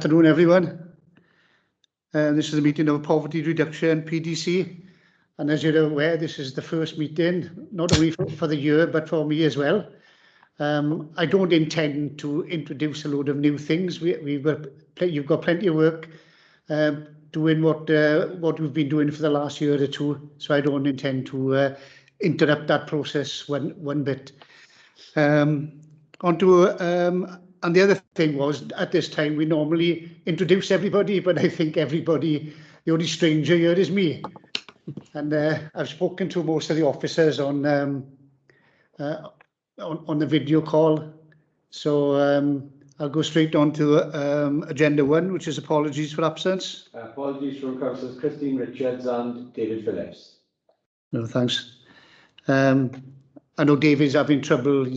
afternoon, everyone. This is a meeting of Poverty Reduction PDC, and as you're aware, this is the first meeting, not only for the year, but for me as well. I don't intend to introduce a load of new things. You've got plenty of work doing what we've been doing for the last year or two, so I don't intend to interrupt that process one bit. And the other thing was, at this time, we normally introduce everybody, but I think the only stranger here is me. And I've spoken to most of the officers on the video call. So I'll go straight on to agenda 1, which is apologies for absence. Apologies from Councillors Christine Richards and David Phillips. No, thanks. I know David's having trouble.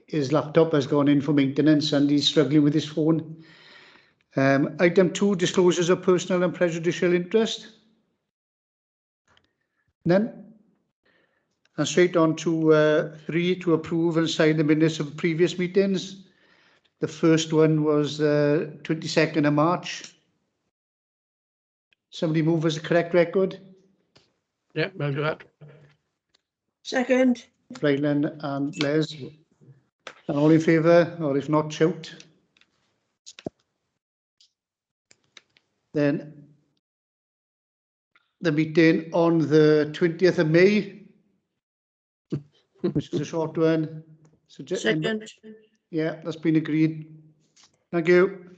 His laptop has gone in for maintenance and he's struggling with his phone. Item 2, disclosures of personal and prejudicial interest. None. And straight on to 3, to approve and sign the minutes of previous meetings. The first one was 22nd of March. Somebody move as a correct record? Yeah, I'll do that. Second. Ryland and Les. And all in favour, or if not, shout. Then the meeting on the 20th of May, which is a short one. Second. Yeah, that's been agreed. Thank you.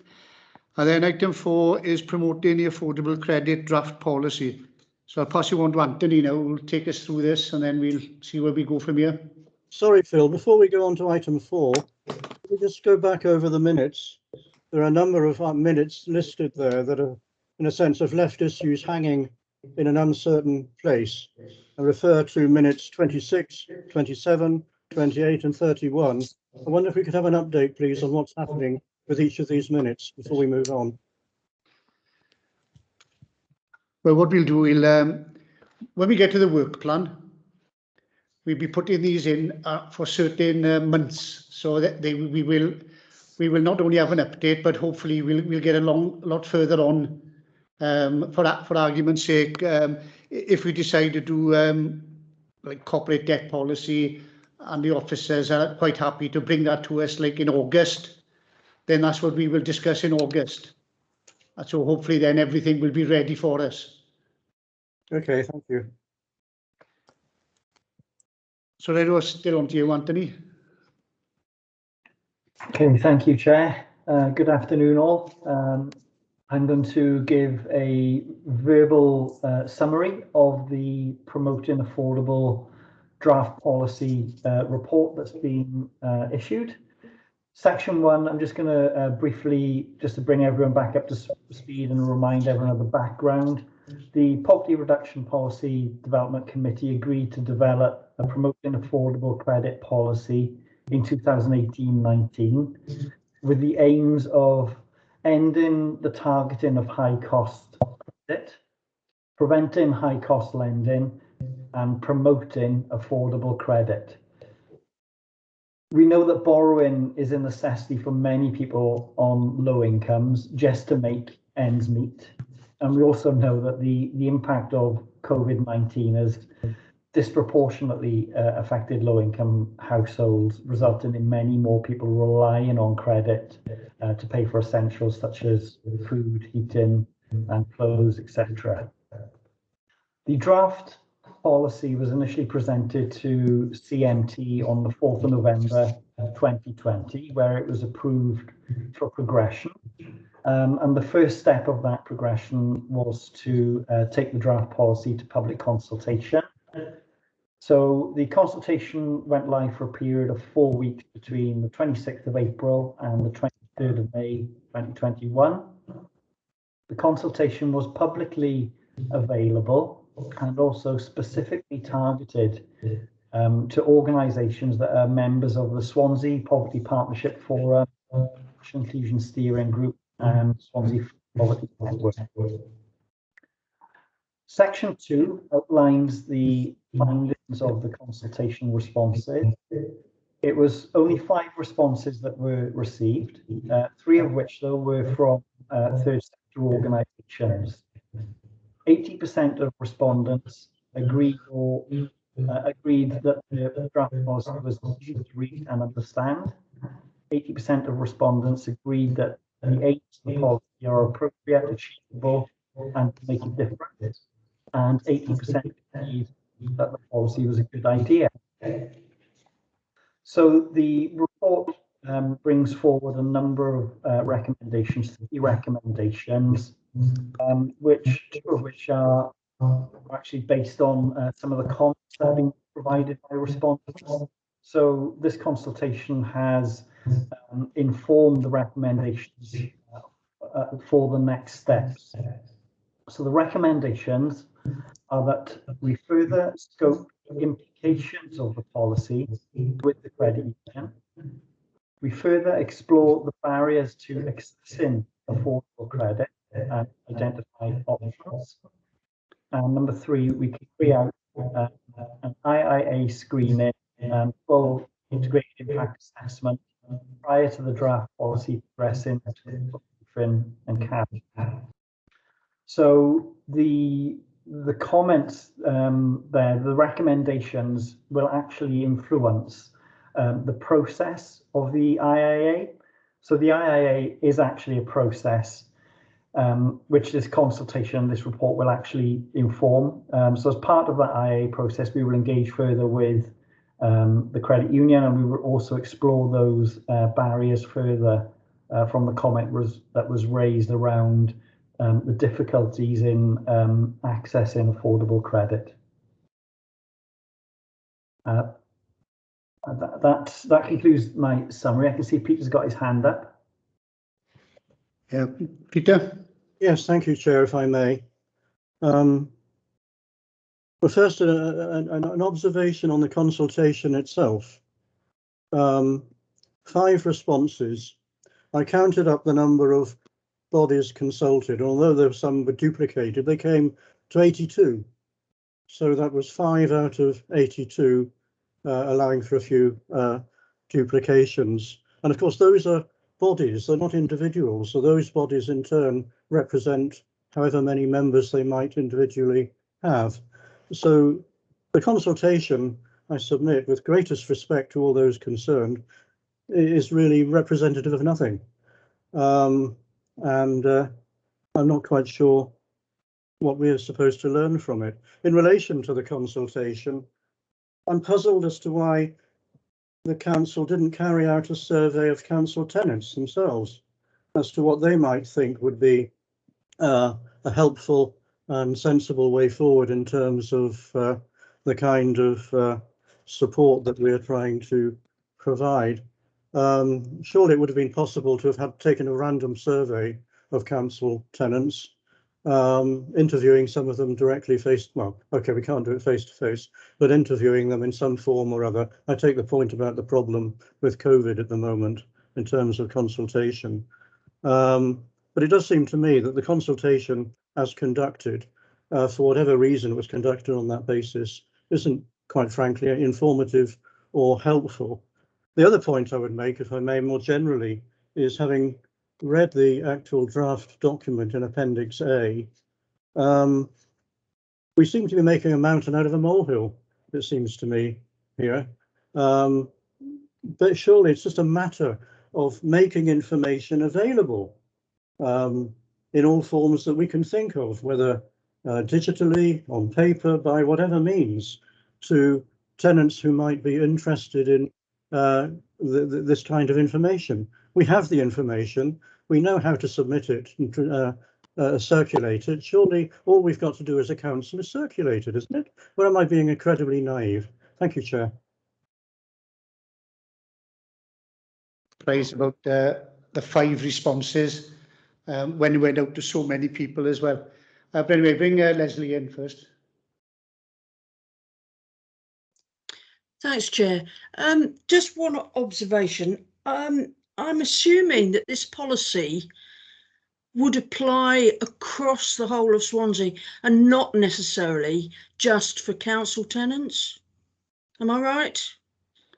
And then item 4 is promoting the affordable credit draft policy. So I'll pass you on to Anthony now, who'll take us through this and then we'll see where we go from here. Sorry, Phil, before we go on to item 4, we just go back over the minutes. There are a number of minutes listed there that are, in a sense, have left issues hanging in an uncertain place. I refer to minutes 26, 27, 28 and 31. I wonder if we could have an update, please, on what's happening with each of these minutes before we move on. Well, what we'll do, when we get to the work plan, we'll be putting these in for certain months, so that we will not only have an update, but hopefully we'll get a lot further on. For argument's sake, if we decide to do like corporate debt policy, and the officers are quite happy to bring that to us, like in August, then that's what we will discuss in August. And so hopefully then everything will be ready for us. Okay, thank you. So I was still on to you, Anthony. Okay, thank you, Chair. Good afternoon, all. I'm going to give a verbal summary of the Promoting Affordable draft policy report that's been issued. Section 1, I'm just going to briefly, just to bring everyone back up to speed and remind everyone of the background. The Poverty Reduction Policy Development Committee agreed to develop a Promoting Affordable Credit policy in 2018-19 with the aims of ending the targeting of high cost credit, preventing high cost lending and promoting affordable credit. We know that borrowing is a necessity for many people on low incomes just to make ends meet. And we also know that the impact of COVID-19 has disproportionately affected low-income households, resulting in many more people relying on credit to pay for essentials such as food, heating and clothes, etc. The draft policy was initially presented to CMT on the 4th of November 2020, where it was approved for progression. And the first step of that progression was to take the draft policy to public consultation. So the consultation went live for a period of 4 weeks between the 26th of April and the 23rd of May 2021. The consultation was publicly available and also specifically targeted to organisations that are members of the Swansea Poverty Partnership Forum, Inclusion Steering Group and Swansea Poverty Network. Section 2 outlines the findings of the consultation responses. It was only 5 responses that were received, 3 of which though were from third sector organisations. 80% of respondents agreed that the draft policy was easy to read and understand. 80% of respondents agreed that the aims of the policy are appropriate, achievable, and make a difference. And 80% agreed that the policy was a good idea. So the report brings forward a number of recommendations, 3 recommendations, which 2 of which are actually based on some of the comments that have been provided by respondents. So this consultation has informed the recommendations for the next steps. So the recommendations are that we further scope the implications of the policy with the credit union. We further explore the barriers to accessing affordable credit and identify options. And number 3, we carry out an IIA screening and full integrated impact assessment prior to the draft policy progressing to fin and cap. So the comments there, the recommendations will actually influence the process of the IIA. So the IIA is actually a process which this consultation, this report will actually inform. So as part of that IIA process, we will engage further with the credit union, and we will also explore those barriers further from the comment that was raised around the difficulties in accessing affordable credit. That concludes my summary. I can see Peter's got his hand up. Yeah, Peter? Yes, thank you, Chair, if I may. Well, first, an observation on the consultation itself. 5 responses. I counted up the number of bodies consulted. Although there were some were duplicated, they came to 82. So that was 5 out of 82, allowing for a few duplications. And of course, those are bodies, they're not individuals. So those bodies in turn represent however many members they might individually have. So the consultation, I submit, with greatest respect to all those concerned, is really representative of nothing. I'm not quite sure what we are supposed to learn from it. In relation to the consultation, I'm puzzled as to why the council didn't carry out a survey of council tenants themselves as to what they might think would be a helpful and sensible way forward in terms of the kind of support that we are trying to provide. Surely it would have been possible to have taken a random survey of council tenants, interviewing some of them directly well, okay, we can't do it face to face, but interviewing them in some form or other. I take the point about the problem with COVID at the moment in terms of consultation. But it does seem to me that the consultation as conducted, for whatever reason it was conducted on that basis, isn't, quite frankly, informative or helpful. The other point I would make, if I may, more generally, is having read the actual draft document in Appendix A, we seem to be making a mountain out of a molehill, it seems to me here. But surely it's just a matter of making information available in all forms that we can think of, whether digitally, on paper, by whatever means, to tenants who might be interested in this kind of information. We have the information, we know how to submit it and circulate it. Surely all we've got to do as a council is circulate it, isn't it? Or am I being incredibly naive? Thank you, Chair. Praise about the 5 responses when it went out to so many people as well. But anyway, bring Lesley in first. Thanks, Chair. Just one observation. I'm assuming that this policy would apply across the whole of Swansea and not necessarily just for council tenants. Am I right?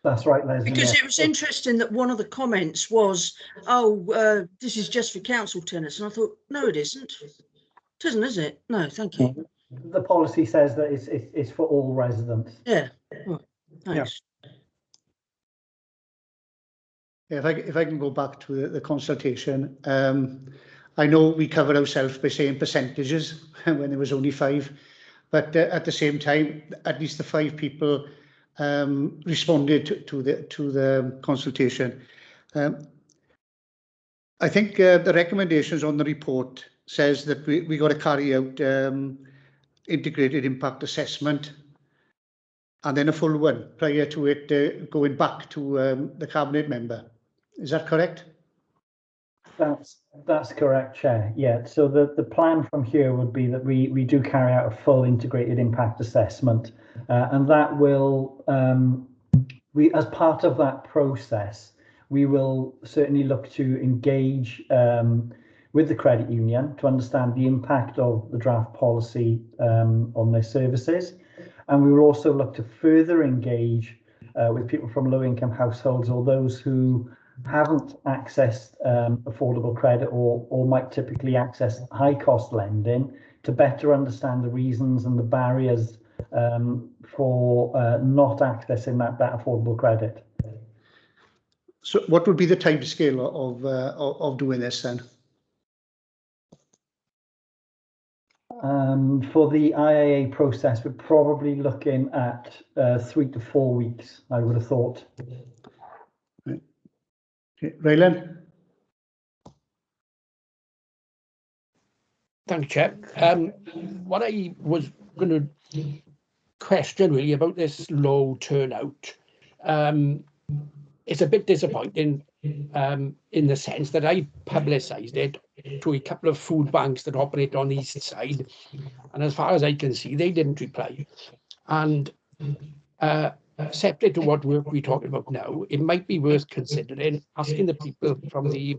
That's right, Leslie. Because yes. it was interesting that one of the comments was, this is just for council tenants. And I thought, no, it isn't. It isn't, is it? No, thank you. The policy says that it's for all residents. Yeah. Right. Thanks. If I can go back to the consultation, I know we covered ourselves by saying percentages when there was only 5, but at the same time, at least the 5 people responded to the consultation. I think the recommendations on the report says that we got to carry out integrated impact assessment and then a full one prior to it going back to the cabinet member. Is that correct? That's correct, Chair. Yeah, so the plan from here would be that we do carry out a full integrated impact assessment, and that will, as part of that process, we will certainly look to engage with the credit union to understand the impact of the draft policy on their services. And we will also look to further engage with people from low-income households or those who haven't accessed affordable credit or might typically access high-cost lending to better understand the reasons and the barriers for not accessing that affordable credit. So what would be the timescale of doing this then? For the IAA process, we're probably looking at 3 to 4 weeks, I would have thought. Right. Okay. Raylan? Thank you, Chair. What I was going to question really about this low turnout, it's a bit disappointing in the sense that I publicised it to a couple of food banks that operate on the east side, and as far as I can see, they didn't reply. And separate to what work we're talking about now, it might be worth considering asking the people from the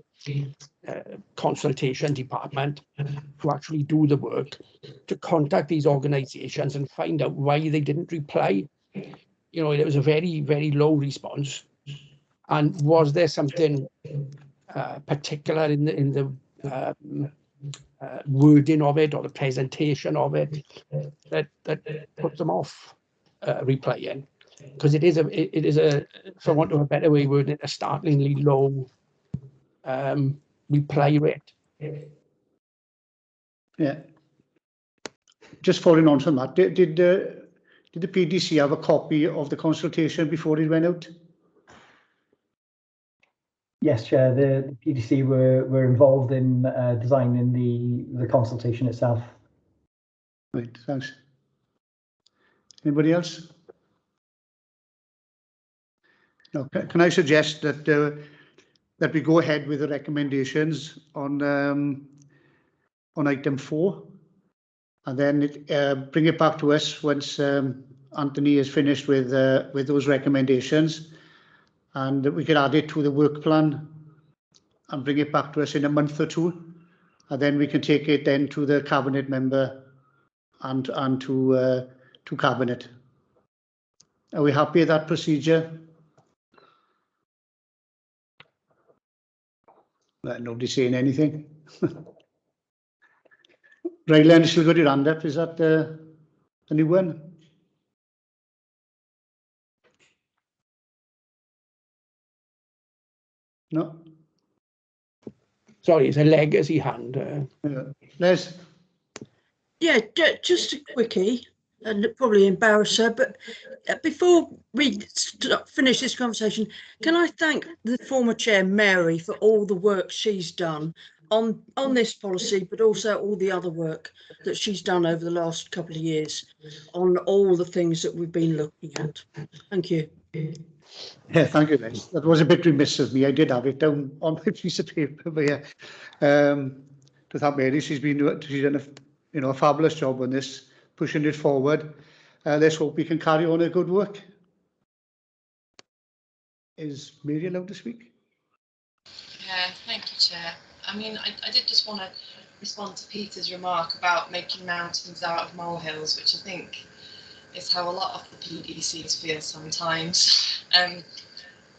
consultation department to actually do the work, to contact these organisations and find out why they didn't reply. You know, it was a very, very low response. And was there something particular in the wording of it or the presentation of it that put them off replying? Because it is a, for want of a better way of wording it, a startlingly low reply rate. Yeah. Just following on from that, did the PDC have a copy of the consultation before it went out? Yes, Chair. The PDC were involved in designing the consultation itself. Right. Thanks. Anybody else? No. Can I suggest that that we go ahead with the recommendations on item 4, and then bring it back to us once Anthony is finished with those recommendations, and we can add it to the work plan and bring it back to us in a month or 2, and then we can take it then to the cabinet member and to cabinet. Are we happy with that procedure? Nobody's saying anything. Raylan, still got your hand up. Is that the new one? No. Sorry, it's a legacy hand. Les? Yeah, just a quickie, and probably embarrass her, but before we finish this conversation, can I thank the former chair, Mary, for all the work she's done on this policy, but also all the other work that she's done over the last couple of years on all the things that we've been looking at. Thank you. Yeah, thank you, Les. That was a bit remiss of me. I did have it down on my piece of paper, but yeah, to thank Mary, she's done a fabulous job on this, pushing it forward. Let's hope we can carry on a good work. Is Mary allowed to speak? Yeah, thank you, Chair. I mean, I did just want to respond to Peter's remark about making mountains out of molehills, which I think is how a lot of the PDCs feel sometimes.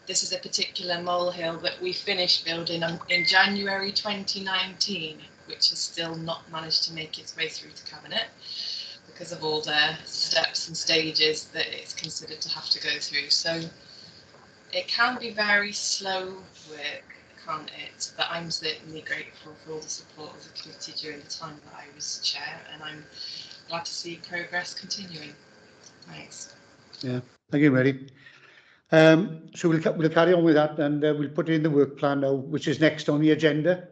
This is a particular molehill that we finished building in January 2019, which has still not managed to make its way through to Cabinet because of all the steps and stages that it's considered to have to go through. So it can be very slow work, can't it? But I'm certainly grateful for all the support of the committee during the time that I was chair, and I'm glad to see progress continuing. Thanks. Yeah, thank you, Mary. So we'll carry on with that, and we'll put it in the work plan now, which is next on the agenda.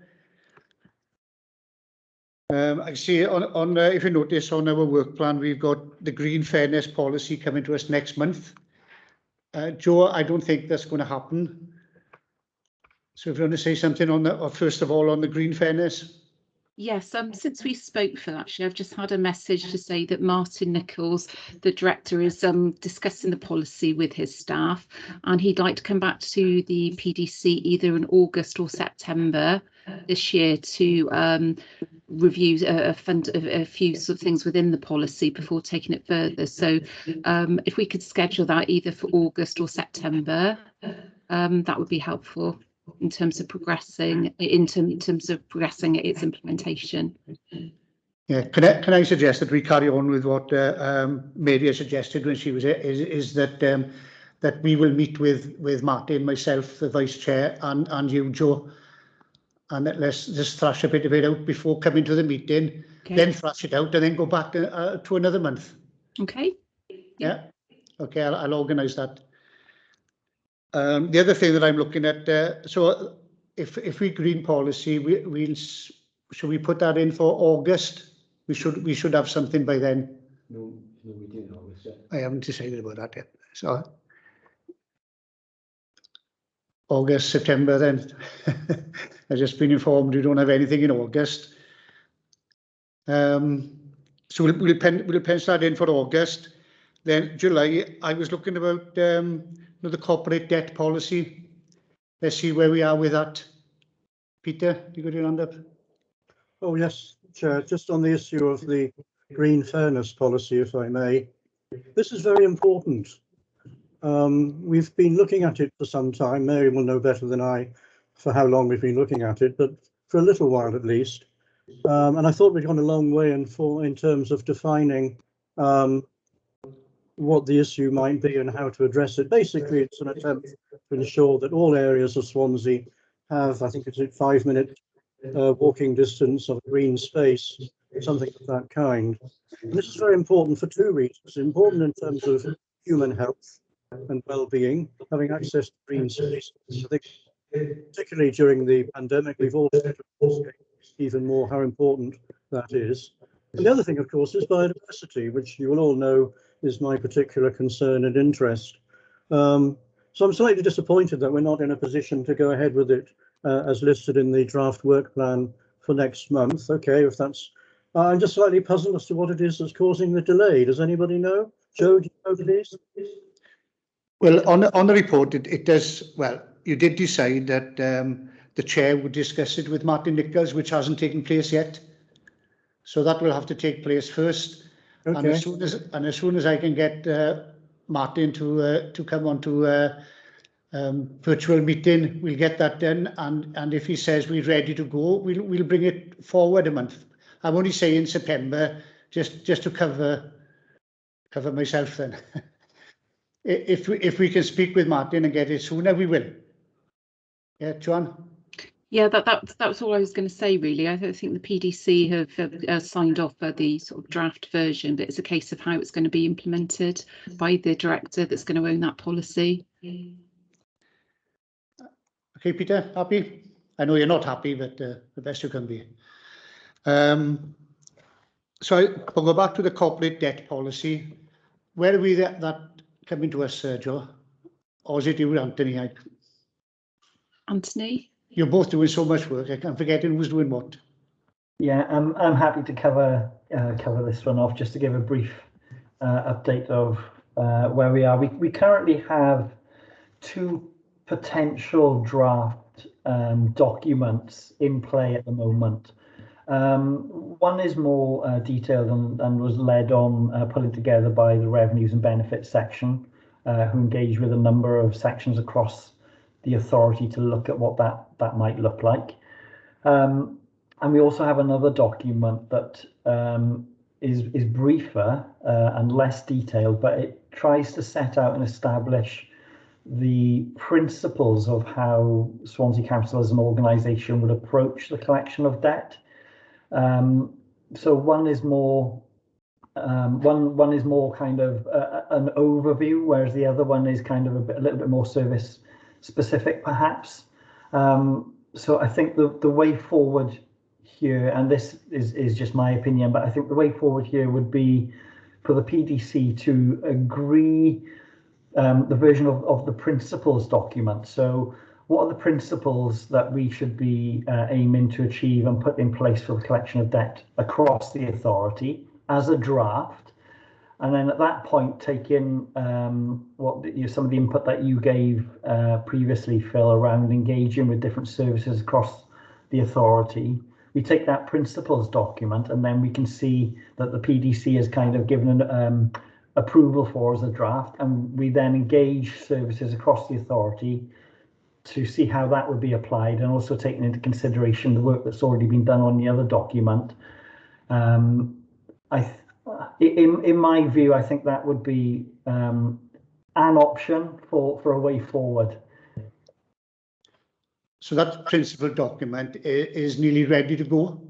I see on if you notice on our work plan, we've got the green fairness policy coming to us next month. Joe, I don't think that's going to happen. So if you want to say something on that, or first of all on the green fairness. Yes, since we spoke, Phil, actually, I've just had a message to say that Martin Nichols, the director, is discussing the policy with his staff, and he'd like to come back to the PDC either in August or September this year to review a few sort of things within the policy before taking it further. So if we could schedule that either for August or September, that would be helpful in terms of progressing its implementation. Yeah, can I suggest that we carry on with what Mary suggested when she was here, is that that we will meet with Martin, myself, the vice chair, and you, Joe, and let's just thrash a bit of it out before coming to the meeting, okay. Then thrash it out and then go back to another month. Okay. Yeah. Okay, I'll organise that. The other thing that I'm looking at, so if we green policy, should we put that in for August? We should have something by then. No meeting in August yet. I haven't decided about that yet. So August, September then. I've just been informed we don't have anything in August. So we'll pencil that in for August. Then July, I was looking about the corporate debt policy. Let's see where we are with that. Peter, you got your hand up? Oh yes, Chair, just on the issue of the green fairness policy, if I may. This is very important. We've been looking at it for some time. Mary will know better than I for how long we've been looking at it, but for a little while at least. And I thought we'd gone a long way in terms of defining what the issue might be and how to address it. Basically, it's an attempt to ensure that all areas of Swansea have, I think it's a 5-minute walking distance of green space, something of that kind. And this is very important for two reasons. It's important in terms of human health and well-being, having access to green space. I think particularly during the pandemic, we've all even more how important that is. And the other thing, of course, is biodiversity, which you will all know is my particular concern and interest. So I'm slightly disappointed that we're not in a position to go ahead with it as listed in the draft work plan for next month. Okay, if that's, I'm just slightly puzzled as to what it is that's causing the delay. Does anybody know? Joe, do you know what it is? Well, on the report, it does, well, you did decide that the chair would discuss it with Martin Nichols, which hasn't taken place yet. So that will have to take place first. Okay. And as soon as I can get Martin to come on to virtual meeting, we'll get that done. And if he says we're ready to go, we'll bring it forward a month. I'm only saying September just to cover myself then. If we can speak with Martin and get it sooner, we will. Yeah, Joanne? Yeah, that was all I was going to say, really. I think the PDC have signed off the sort of draft version, but it's a case of how it's going to be implemented by the director that's going to own that policy. Okay, Peter, happy? I know you're not happy, but the best you can be. So I'll go back to the corporate debt policy. Where are we that coming to us, Joe? Or is it you, Anthony? Anthony? You're both doing so much work. I'm forgetting who's doing what. Yeah, I'm happy to cover this one off just to give a brief update of where we are. We currently have 2 potential draft documents in play at the moment. One is more detailed and was led on pulling together by the Revenues and Benefits section, who engaged with a number of sections across the authority to look at what that might look like. And we also have another document that is briefer and less detailed, but it tries to set out and establish the principles of how Swansea Council as an organisation would approach the collection of debt. So one is more one is more kind of an overview, whereas the other one is kind of a little bit more service specific, perhaps. So I think the way forward here, and this is just my opinion, but I think the way forward here would be for the PDC to agree the version of the principles document. So what are the principles that we should be aiming to achieve and put in place for the collection of debt across the authority as a draft? And then at that point, take in some of the input that you gave previously, Phil, around engaging with different services across the authority. We take that principles document, and then we can see that the PDC has kind of given an approval for as a draft, and we then engage services across the authority to see how that would be applied, and also taking into consideration the work that's already been done on the other document. In my view, I think that would be an option for a way forward. So that principal document is nearly ready to go?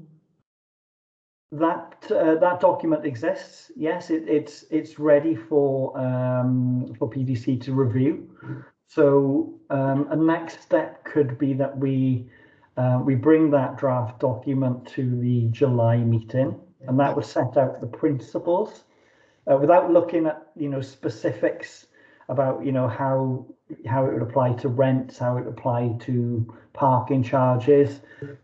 That document exists. Yes, it's ready for PDC to review. So a next step could be that we bring that draft document to the July meeting, and that would set out the principles without looking at specifics about how it would apply to rents, how it would apply to parking charges,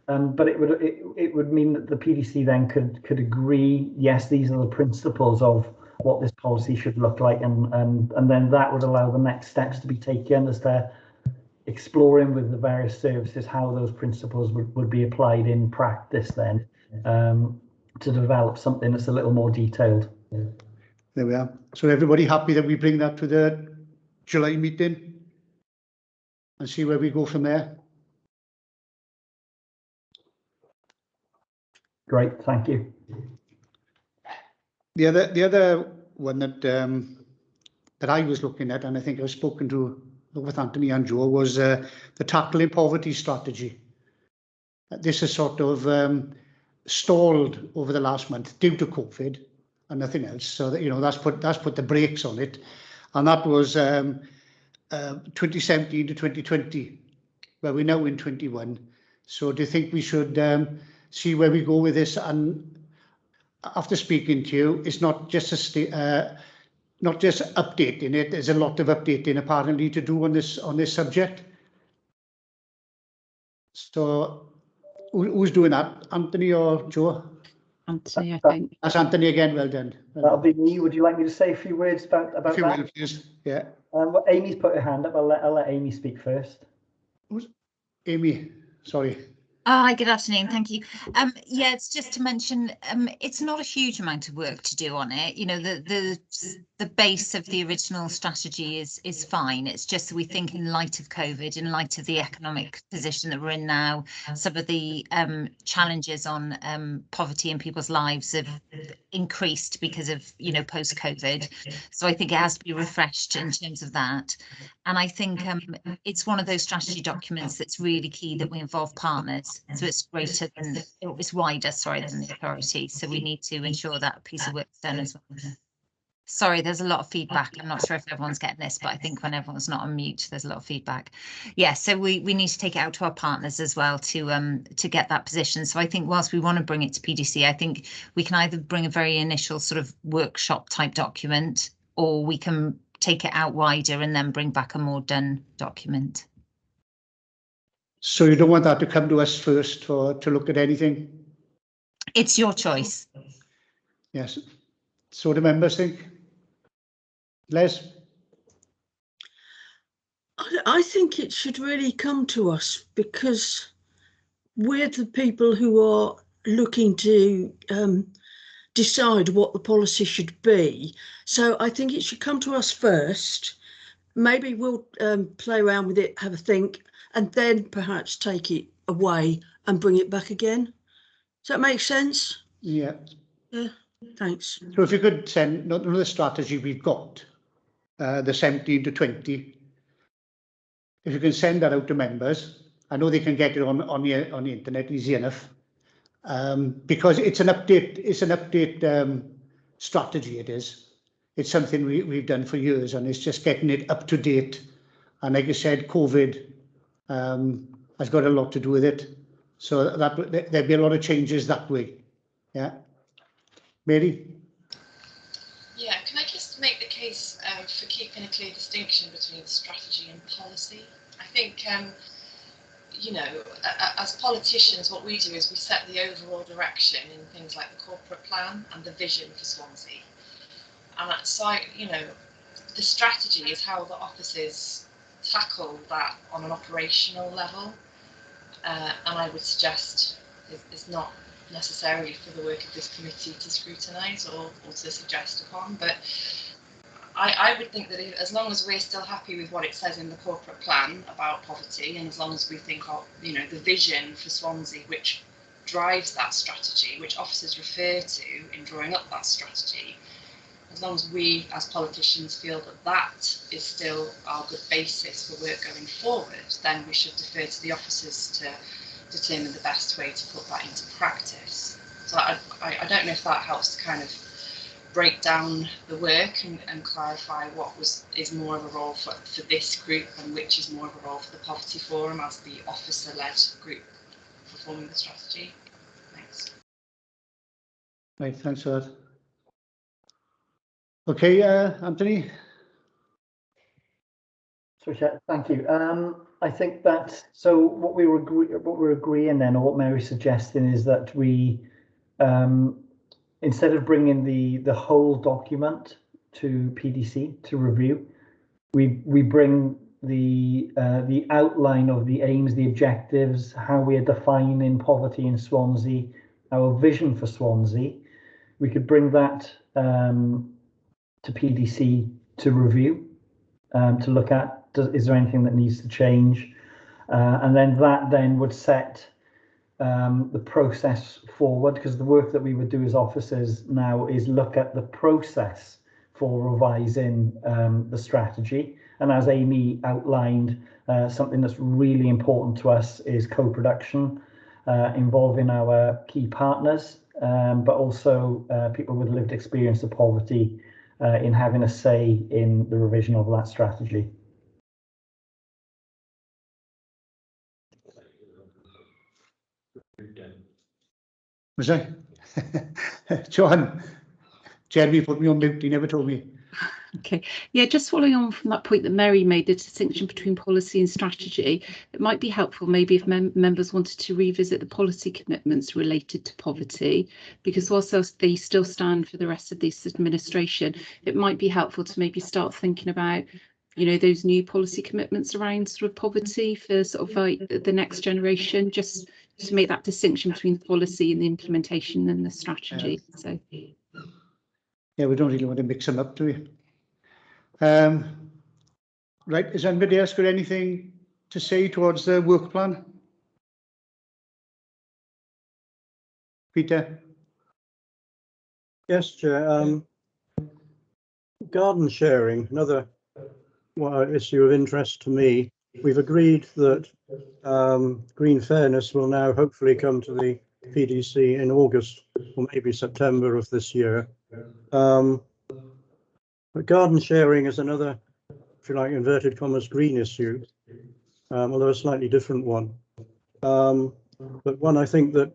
but it would mean that the PDC then could agree, yes, these are the principles of what this policy should look like, and then that would allow the next steps to be taken as to exploring with the various services how those principles would be applied in practice then, to develop something that's a little more detailed. There we are. So everybody happy that we bring that to the July meeting and see where we go from there? Great, thank you. The other one that I was looking at, and I think I've spoken to with Anthony and Joe, was the tackling poverty strategy. This is sort of stalled over the last month due to COVID and nothing else. So that, that's put the brakes on it, and that was 2017 to 2020, where we're now in 21. So do you think we should see where we go with this? And after speaking to you, it's not just not just updating it. There's a lot of updating apparently to do on this subject. So who's doing that, Anthony or Joe? Anthony, I think. That's Anthony again. Well done. That'll be me. Would you like me to say a few words about if you that? will, please. Yeah. Well, Amy's put her hand up. I'll let Amy speak first. Who's Amy? Sorry. Hi, good afternoon. Thank you. Yeah, it's just to mention, it's not a huge amount of work to do on it. The base of the original strategy is fine. It's just that we think in light of COVID, in light of the economic position that we're in now, some of the challenges on poverty in people's lives have increased because of, post-COVID. So I think it has to be refreshed in terms of that. And I think it's one of those strategy documents that's really key that we involve partners. So it's greater than, it's wider, than the authority. So we need to ensure that piece of work's done as well. Sorry, there's a lot of feedback. I'm not sure if everyone's getting this, but I think when everyone's not on mute, there's a lot of feedback. Yeah, so we need to take it out to our partners as well to get that position. So I think whilst we want to bring it to PDC, I think we can either bring a very initial sort of workshop type document, or we can take it out wider and then bring back a more done document. So you don't want that to come to us first to look at anything? It's your choice. Yes. So do members think? Les? I think it should really come to us, because we're the people who are looking to decide what the policy should be. So I think it should come to us first. Maybe we'll play around with it, have a think, and then perhaps take it away and bring it back again. Does that make sense? Yeah. Yeah, thanks. So if you could send not the strategy we've got, the 17 to 20, if you can send that out to members, I know they can get it on the internet easy enough, because it's an update. It's an update strategy. It is. It's something we've done for years, and it's just getting it up to date. And like you said, COVID has got a lot to do with it. So that there'll be a lot of changes that way. Yeah, Mary. Yeah, can I just make the case for keeping a clear distinction between strategy and policy? I think, you know, as politicians, what we do is we set the overall direction in things like the corporate plan and the vision for Swansea. And that's, you know, the strategy is how the offices tackle that on an operational level. And I would suggest it's not necessarily for the work of this committee to scrutinise or to suggest upon, but I would think that as long as we're still happy with what it says in the corporate plan about poverty, and as long as we think of, you know, the vision for Swansea which drives that strategy, which officers refer to in drawing up that strategy, as long as we as politicians feel that that is still our good basis for work going forward, then we should defer to the officers to determine the best way to put that into practice. So I don't know if that helps to kind of break down the work and clarify what is more of a role for this group and which is more of a role for the Poverty Forum as the officer-led group performing the strategy. Thanks. Right, thanks for that. Okay, Anthony. So, thank you. I think that what we're agreeing then, or what Mary's suggesting, is that we, instead of bringing the whole document to PDC to review, we bring the outline of the aims, the objectives, how we are defining poverty in Swansea, our vision for Swansea. We could bring that to PDC to review, to look at. Is there anything that needs to change? And then that would set the process forward, because the work that we would do as officers now is look at the process for revising the strategy. And as Amy outlined, something that's really important to us is co-production, involving our key partners, but also people with lived experience of poverty in having a say in the revision of that strategy. Was I? John, Jeremy put me on mute, he never told me. Okay, yeah, just following on from that point that Mary made, the distinction between policy and strategy, it might be helpful maybe if members wanted to revisit the policy commitments related to poverty, because whilst they still stand for the rest of this administration, it might be helpful to maybe start thinking about, you know, those new policy commitments around sort of poverty for sort of like the next generation, just to make that distinction between the policy and the implementation and the strategy. So yeah, we don't really want to mix them up, do we? Right, is anybody else got anything to say towards the work plan? Peter? Yes, Chair. Garden sharing, another issue of interest to me. We've agreed that Green Fairness will now hopefully come to the PDC in August or maybe September of this year. But garden sharing is another, if you like, inverted commas, green issue, although a slightly different one. But one I think that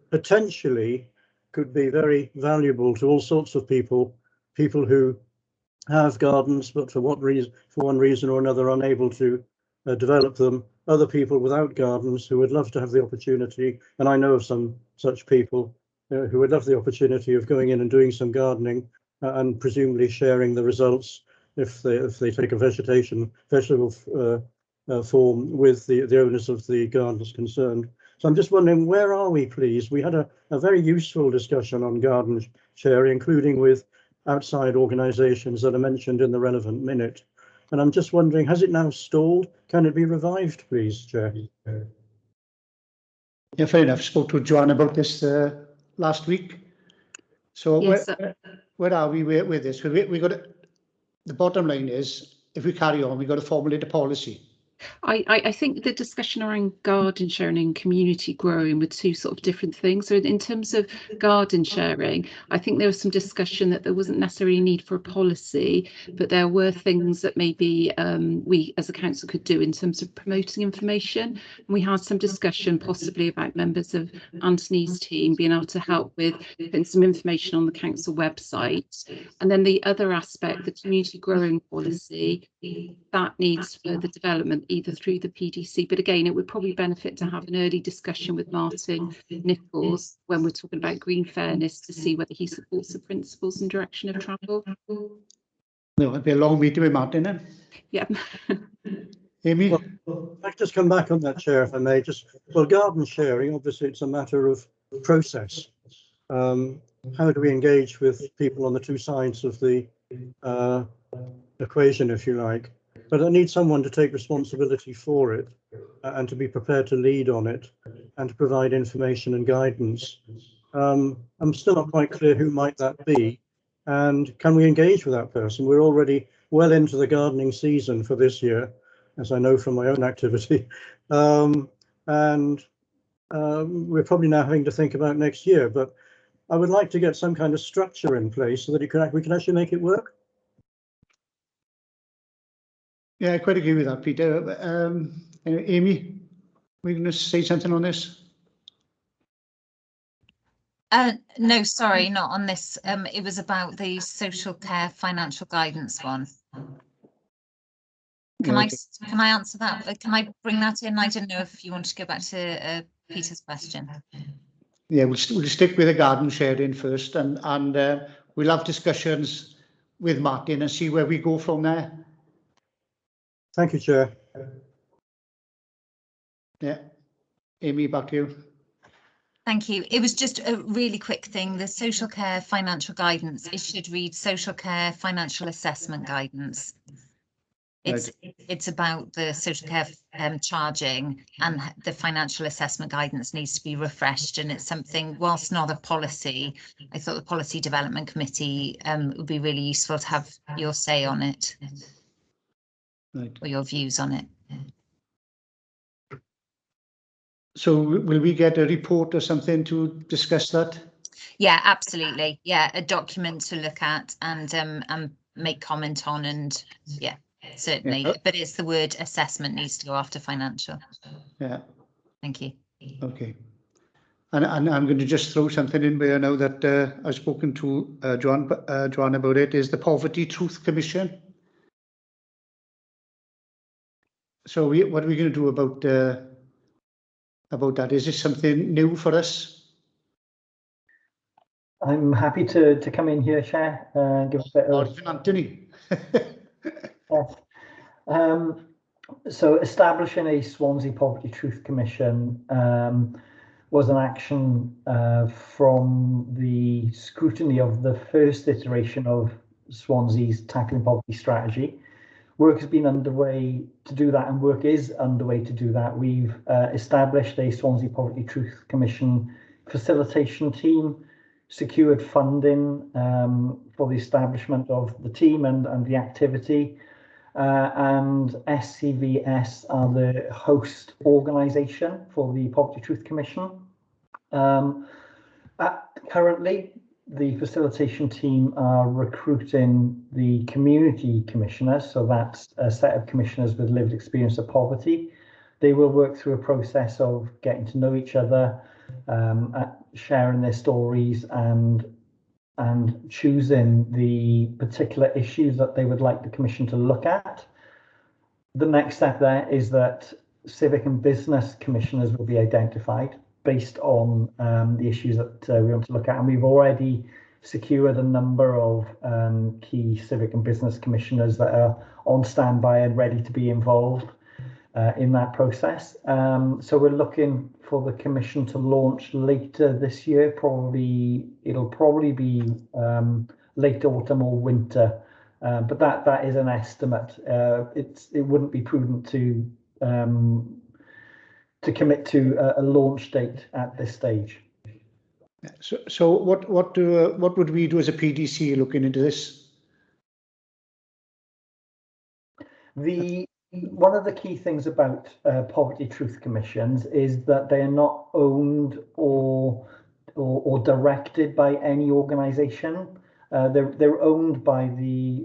potentially could be very valuable to all sorts of people who have gardens, but for one reason or another, unable to develop them. Other people without gardens who would love to have the opportunity, and I know of some such people who would love the opportunity of going in and doing some gardening and presumably sharing the results if they take a vegetable form with the owners of the gardens concerned. So I'm just wondering, where are we, please? We had a very useful discussion on garden sharing, including with outside organisations that are mentioned in the relevant minute. And I'm just wondering, has it now stalled? Can it be revived, please, Chair? Yeah, fair enough. Spoke to Joanne about this last week. So Yes, where are we with this? We got the bottom line is, if we carry on, we've got to formulate a policy. I think the discussion around garden sharing and community growing were two sort of different things. So in terms of garden sharing, I think there was some discussion that there wasn't necessarily a need for a policy, but there were things that maybe we as a council could do in terms of promoting information. And we had some discussion possibly about members of Anthony's team being able to help with putting some information on the council website. And then the other aspect, the community growing policy, that needs further development either through the PDC, but again, it would probably benefit to have an early discussion with Martin Nichols when we're talking about green fairness to see whether he supports the principles and direction of travel. No, it'd be a long meeting with Martin then. Yeah. Amy? Well, I'd just come back on that, Chair, if I may. Well, garden sharing, obviously it's a matter of process. How do we engage with people on the two sides of the equation, if you like? But I need someone to take responsibility for it and to be prepared to lead on it and to provide information and guidance. I'm still not quite clear who might that be, and can we engage with that person? We're already well into the gardening season for this year, as I know from my own activity, and we're probably now having to think about next year. But I would like to get some kind of structure in place so that we can actually make it work. Yeah, I quite agree with that, Peter. Amy, were you going to say something on this? No, sorry, not on this. It was about the social care financial guidance one. Can I answer that? Can I bring that in? I don't know if you want to go back to Peter's question. Yeah, we'll stick with the garden sharing first, and we'll have discussions with Martin and see where we go from there. Thank you, Chair. Yeah, Amy, back to you. Thank you. It was just a really quick thing. The social care financial guidance, it should read social care financial assessment guidance. It's about the social care charging, and the financial assessment guidance needs to be refreshed, and it's something, whilst not a policy, I thought the policy development committee would be really useful to have your say on it. Right. Or your views on it. So will we get a report or something to discuss that? Yeah, absolutely. Yeah, a document to look at and make comment on, and yeah, certainly. Yeah. But it's the word assessment needs to go after financial. Yeah. Thank you. Okay. And I'm going to just throw something in there now that I've spoken to Joanne about it, is the Poverty Truth Commission. So what are we going to do about that? Is this something new for us? I'm happy to come in here, Chair, give a bit of... Even Anthony. Yes. So establishing a Swansea Poverty Truth Commission was an action from the scrutiny of the first iteration of Swansea's Tackling Poverty Strategy. Work has been underway to do that, and work is underway to do that. We've established a Swansea Poverty Truth Commission facilitation team, secured funding for the establishment of the team and the activity, and SCVS are the host organisation for the Poverty Truth Commission. Currently, the facilitation team are recruiting the community commissioners, so that's a set of commissioners with lived experience of poverty. They will work through a process of getting to know each other, sharing their stories, and choosing the particular issues that they would like the commission to look at. The next step there is that civic and business commissioners will be identified based on the issues that we want to look at, and we've already secured a number of key civic and business commissioners that are on standby and ready to be involved. in that process. So we're looking for the commission to launch later this year. It'll probably be late autumn or winter, but that is an estimate. It wouldn't be prudent to commit to a launch date at this stage. So what would we do as a PDC looking into this? One of the key things about poverty truth commissions is that they are not owned or directed by any organisation. They're owned by the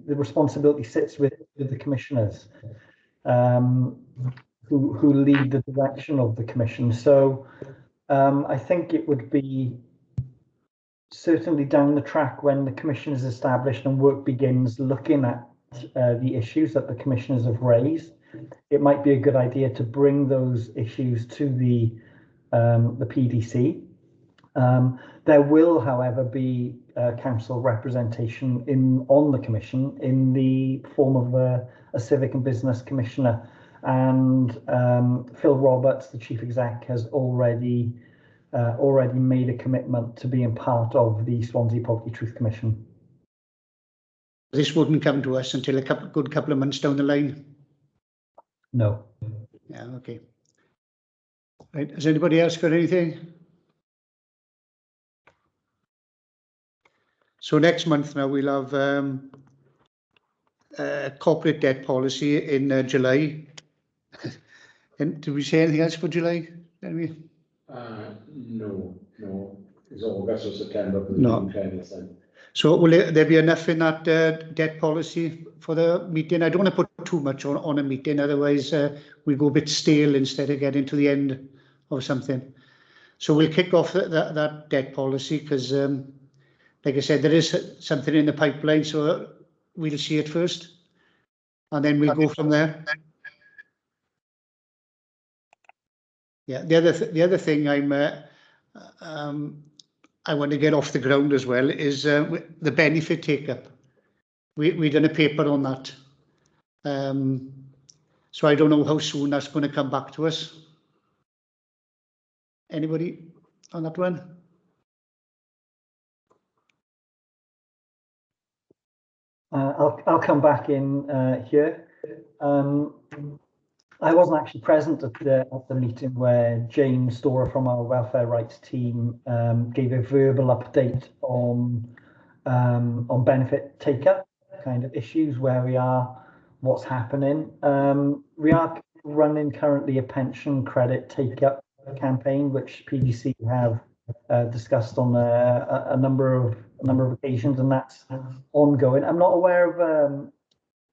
responsibility sits with the commissioners, who lead the direction of the commission. So I think it would be certainly down the track when the commission is established and work begins looking at the issues that the commissioners have raised. It might be a good idea to bring those issues to the PDC. There will, however, be council representation on the commission in the form of a civic and business commissioner, and Phil Roberts, the chief exec, has already made a commitment to being part of the Swansea Poverty Truth Commission. This wouldn't come to us until a good couple of months down the line. No. Yeah. Okay. Right. Has anybody else got anything? So next month now we'll have corporate debt policy in July. And did we say anything else for July? No. It's August or September. No. So will there be enough in that debt policy for the meeting? I don't want to put too much on a meeting, otherwise we go a bit stale instead of getting to the end of something. So we'll kick off that debt policy because, like I said, there is something in the pipeline, so we'll see it first, and then we'll go from there. Yeah, the other thing I want to get off the ground as well is the benefit take-up. We done a paper on that. So I don't know how soon that's going to come back to us. Anybody on that one? I'll come back in here. I wasn't actually present at the meeting where James Storer from our welfare rights team gave a verbal update on benefit take-up, kind of issues, where we are, what's happening. We are running currently a pension credit take-up campaign, which PDC have discussed on a number of occasions, and that's ongoing. I'm not aware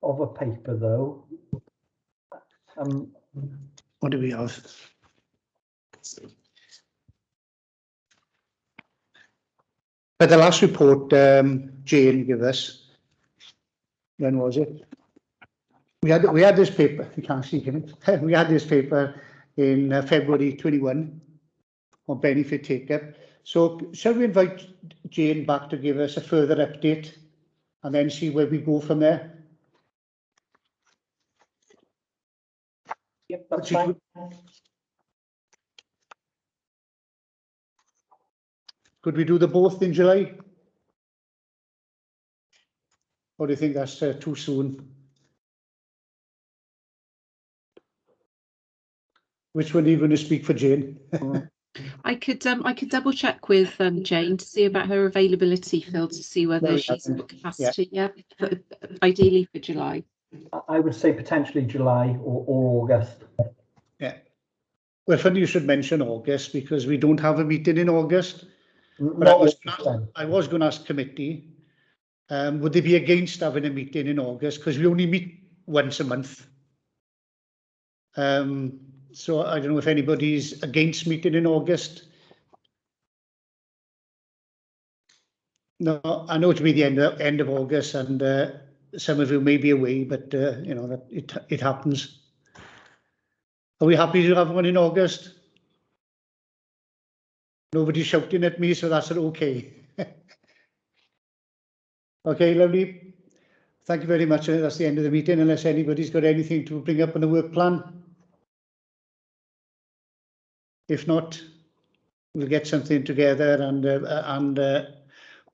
of a paper though. What do we have? But the last report Jane gave us, when was it? We had this paper. You can't see it. We had this paper in February 21 on benefit take-up. So shall we invite Jane back to give us a further update and then see where we go from there? Yep, that's fine. Could we do the both in July? Or do you think that's too soon? Which one are you going to speak for, Jane? I could double check with Jane to see about her availability, Phil, to see whether she's got capacity. Yeah, ideally for July. I would say potentially July or August. Yeah. Well, funny you should mention August because we don't have a meeting in August. But I was going to ask committee, would they be against having a meeting in August? Because we only meet once a month. So I don't know if anybody's against meeting in August. No, I know it'll be the end of August, and some of you may be away, but you know that it happens. Are we happy to have one in August? Nobody's shouting at me, so that's okay. Okay, lovely. Thank you very much. That's the end of the meeting, unless anybody's got anything to bring up on the work plan. If not, we'll get something together and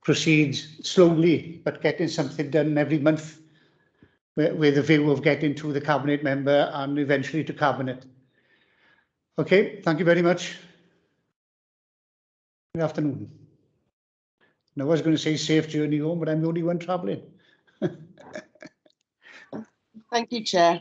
proceed slowly, but getting something done every month with a view of getting to the cabinet member and eventually to cabinet. Okay, thank you very much. Good afternoon. Now, I was going to say safe journey home, but I'm the only one travelling. Thank you, Chair.